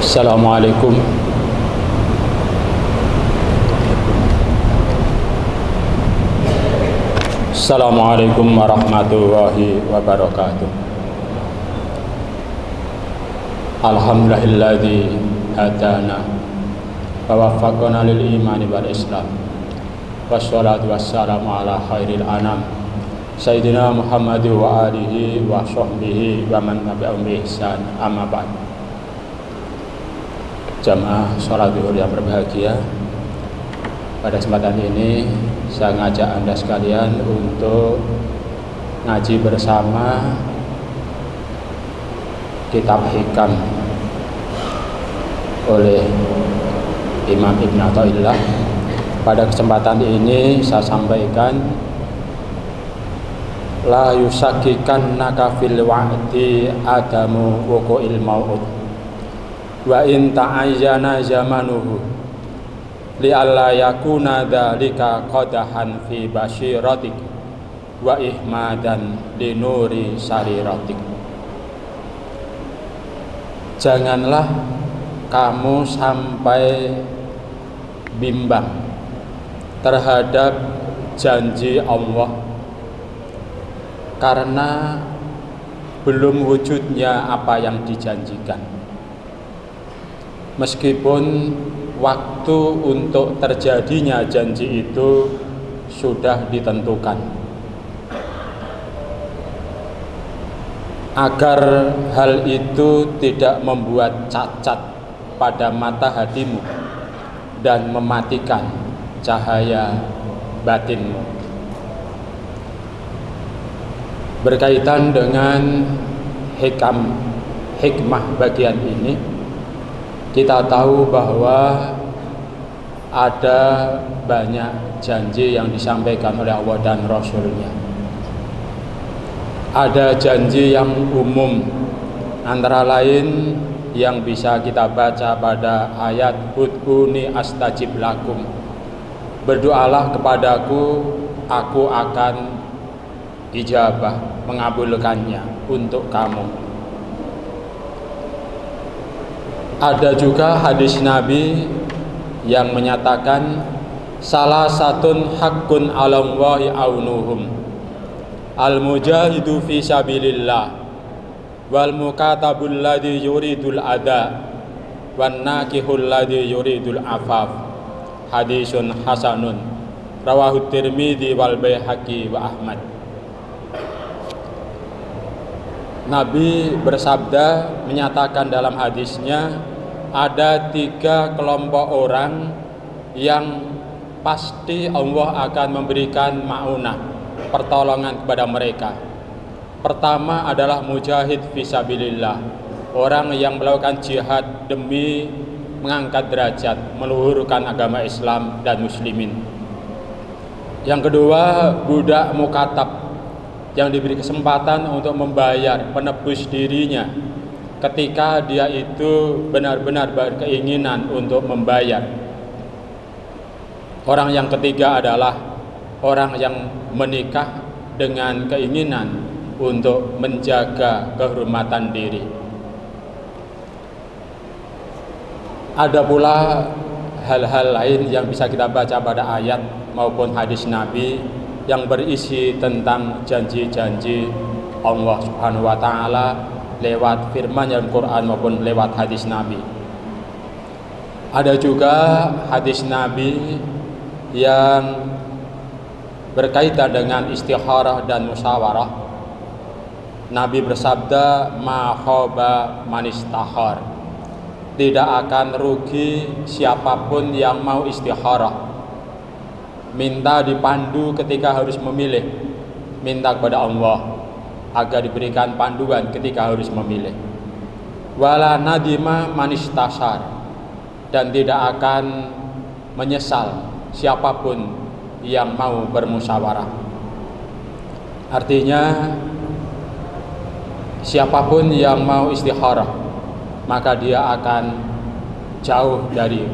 Assalamualaikum Assalamualaikum warahmatullahi wabarakatuh. Alhamdulillahilladzi hadana wa waffaqana lil imani wal islam. Wassalatu wassalamu ala khairil anam Sayyidina Muhammad wa alihi wa sahbihi wa man tabi'ahum bi ihsan, amma ba'd. Jamaah sholat zuhur yang berbahagia, pada kesempatan ini saya ngajak Anda sekalian untuk ngaji bersama kitab Hikam oleh Imam Ibn Athaillah. Pada kesempatan ini saya sampaikan, la yusakikan nakafil wa'di adamu wuqu'il maut wa in ta'ayyana zamanuhu li'alla yakuna dzalika qadahan fi basyiratik wa ihmadan li nuri sariratik. Janganlah kamu sampai bimbang terhadap janji Allah karena belum wujudnya apa yang dijanjikan, meskipun waktu untuk terjadinya janji itu sudah ditentukan. Agar hal itu tidak membuat cacat pada mata hatimu dan mematikan cahaya batinmu. Berkaitan dengan hikmah bagian ini, kita tahu bahwa ada banyak janji yang disampaikan oleh Allah dan Rasul-Nya. Ada janji yang umum, antara lain yang bisa kita baca pada ayat ud'uni astajib lakum. Berdoalah kepadaku, aku akan ijabah, mengabulkannya untuk kamu. Ada juga hadis Nabi yang menyatakan salah satun haqqun 'alallahi aunuhum al-mujahidu fi sabilillah wal mukatabul ladzi yuridul ada wan nakihul ladzi yuridul afaf. Hadisun hasanun rawahu Tirmidzi wal Baihaqi wa Ahmad. Nabi bersabda, menyatakan dalam hadisnya, ada 3 kelompok orang yang pasti Allah akan memberikan ma'unah, pertolongan kepada mereka. Pertama adalah mujahid fisabilillah, orang yang melakukan jihad demi mengangkat derajat, meluhurkan agama Islam dan muslimin. Yang kedua, budak mukatab, yang diberi kesempatan untuk membayar, menebus dirinya ketika dia itu benar-benar berkeinginan untuk membayar. Orang yang ketiga adalah orang yang menikah dengan keinginan untuk menjaga kehormatan diri. Ada pula hal-hal lain yang bisa kita baca pada ayat maupun hadis Nabi yang berisi tentang janji-janji Allah Subhanahu wa taala lewat firman dalam Quran maupun lewat hadis Nabi. Ada juga hadis Nabi yang berkaitan dengan istikharah dan musyawarah. Nabi bersabda, ma khaba man istakhar. Tidak akan rugi siapapun yang mau istikharah, minta dipandu ketika harus memilih, minta kepada Allah agar diberikan panduan ketika harus memilih. Wala nadima manistasar, dan tidak akan menyesal siapapun yang mau bermusyawarah. Artinya siapapun yang mau istikharah, maka dia akan jauh dari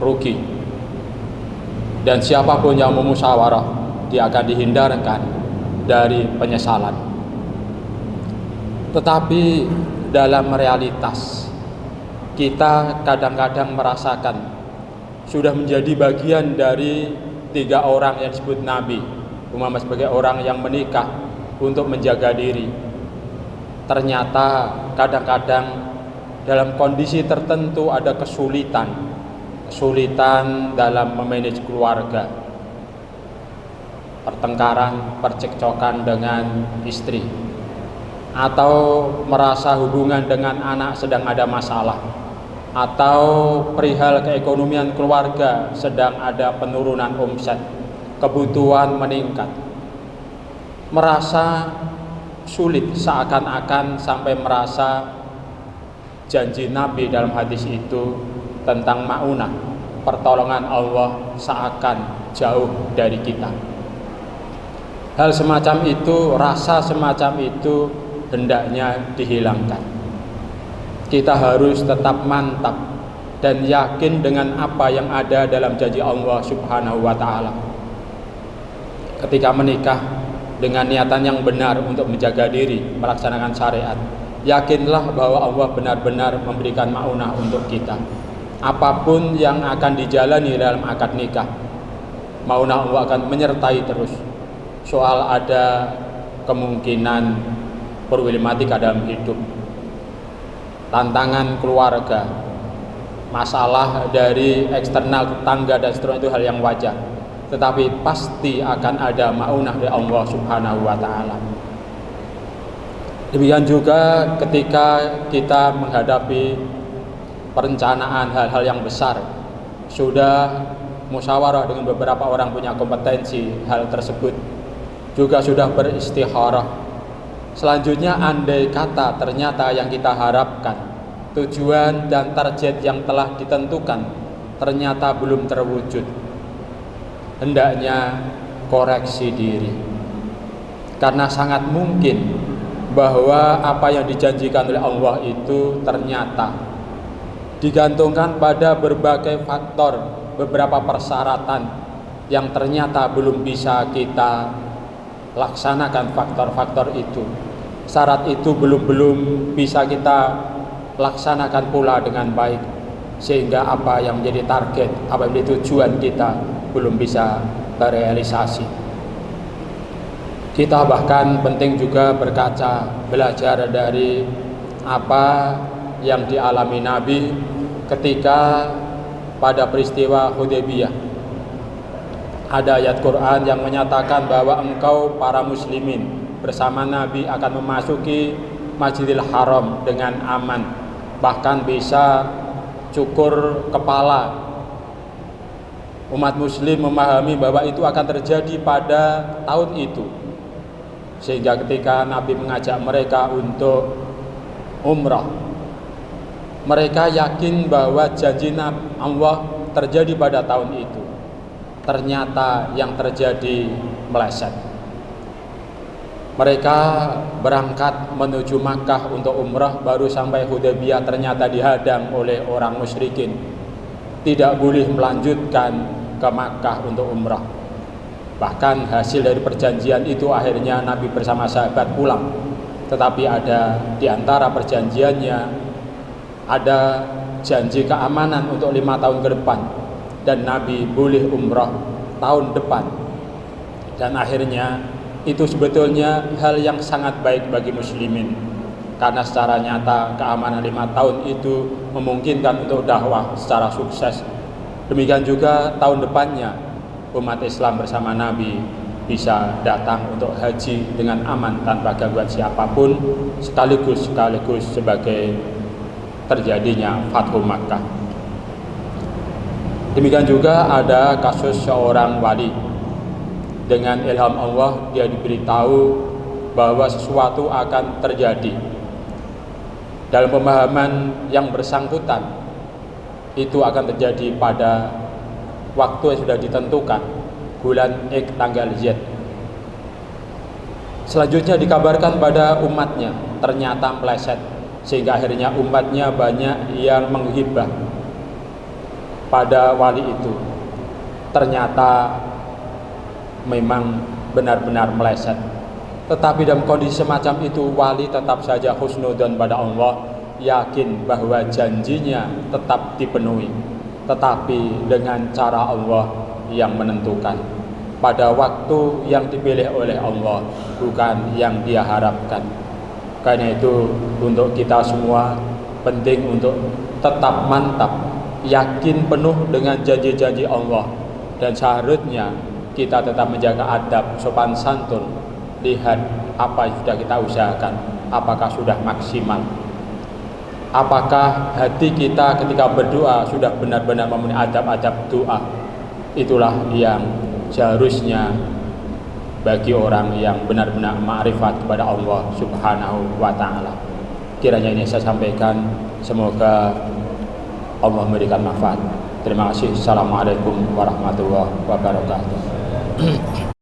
rugi. Dan siapapun yang memusyawarah, dia akan dihindarkan dari penyesalan. Tetapi dalam realitas kita kadang-kadang merasakan sudah menjadi bagian dari 3 orang yang disebut Nabi, umpama sebagai orang yang menikah untuk menjaga diri. Ternyata kadang-kadang dalam kondisi tertentu ada kesulitan dalam memanage keluarga, pertengkaran, percekcokan dengan istri, atau merasa hubungan dengan anak sedang ada masalah, atau perihal keekonomian keluarga sedang ada penurunan omset, kebutuhan meningkat, merasa sulit, seakan-akan sampai merasa janji Nabi dalam hadis itu tentang maunah, pertolongan Allah, seakan jauh dari kita. Hal semacam itu, rasa semacam itu hendaknya dihilangkan. Kita harus tetap mantap dan yakin dengan apa yang ada dalam janji Allah Subhanahu wa ta'ala. Ketika menikah dengan niatan yang benar untuk menjaga diri, melaksanakan syariat, yakinlah bahwa Allah benar-benar memberikan maunah untuk kita. Apapun yang akan dijalani dalam akad nikah, maunah Allah akan menyertai terus. Soal ada kemungkinan problematika dalam hidup, tantangan keluarga, masalah dari eksternal tetangga dan seterusnya, itu hal yang wajar. Tetapi pasti akan ada maunah dari Allah Subhanahu wa ta'ala. Demikian juga ketika kita menghadapi perencanaan hal-hal yang besar, sudah musyawarah dengan beberapa orang punya kompetensi hal tersebut, juga sudah beristikharah. Selanjutnya, andai kata ternyata yang kita harapkan, tujuan dan target yang telah ditentukan ternyata belum terwujud, hendaknya koreksi diri. Karena sangat mungkin bahwa apa yang dijanjikan oleh Allah itu ternyata digantungkan pada berbagai faktor, beberapa persyaratan yang ternyata belum bisa kita laksanakan faktor-faktor itu. Syarat itu belum bisa kita laksanakan pula dengan baik, sehingga apa yang menjadi target, apa yang menjadi tujuan kita belum bisa terrealisasi. Kita bahkan penting juga berkaca, belajar dari apa yang dialami Nabi ketika pada peristiwa Hudaybiyah. Ada ayat Quran yang menyatakan bahwa engkau para muslimin bersama Nabi akan memasuki Masjidil Haram dengan aman, bahkan bisa cukur kepala. Umat muslim memahami bahwa itu akan terjadi pada tahun itu, sehingga ketika Nabi mengajak mereka untuk umrah, mereka yakin bahwa janji Allah terjadi pada tahun itu. Ternyata yang terjadi meleset. Mereka berangkat menuju Makkah untuk umrah, baru sampai Hudaybiyah ternyata dihadang oleh orang musyrikin, tidak boleh melanjutkan ke Makkah untuk umrah. Bahkan hasil dari perjanjian itu akhirnya Nabi bersama sahabat pulang. Tetapi ada di antara perjanjiannya ada janji keamanan untuk 5 tahun ke depan, dan Nabi boleh umrah tahun depan. Dan akhirnya itu sebetulnya hal yang sangat baik bagi muslimin, karena secara nyata keamanan 5 tahun itu memungkinkan untuk dakwah secara sukses. Demikian juga tahun depannya umat Islam bersama Nabi bisa datang untuk haji dengan aman tanpa gangguan siapapun, sekaligus sebagai terjadinya Fathu Makkah. Demikian juga ada kasus seorang wali, dengan ilham Allah dia diberitahu bahwa sesuatu akan terjadi. Dalam pemahaman yang bersangkutan, itu akan terjadi pada waktu yang sudah ditentukan, bulan X tanggal Z. Selanjutnya dikabarkan pada umatnya, ternyata meleset, sehingga akhirnya umatnya banyak yang menghibah pada wali itu. Ternyata memang benar-benar meleset. Tetapi dalam kondisi semacam itu, wali tetap saja husnudzon pada Allah yakin bahwa janjinya tetap dipenuhi, tetapi dengan cara Allah yang menentukan, pada waktu yang dipilih oleh Allah, bukan yang Dia harapkan. Karena itu untuk kita semua penting untuk tetap mantap, yakin penuh dengan janji-janji Allah, dan seharusnya kita tetap menjaga adab, sopan santun. Lihat apa yang sudah kita usahakan, apakah sudah maksimal, apakah hati kita ketika berdoa sudah benar-benar memenuhi adab-adab doa. Itulah yang seharusnya bagi orang yang benar-benar ma'rifat kepada Allah Subhanahu wa ta'ala. Kiranya ini saya sampaikan, semoga Allah memberikan manfaat. Terima kasih. Assalamualaikum warahmatullahi wabarakatuh.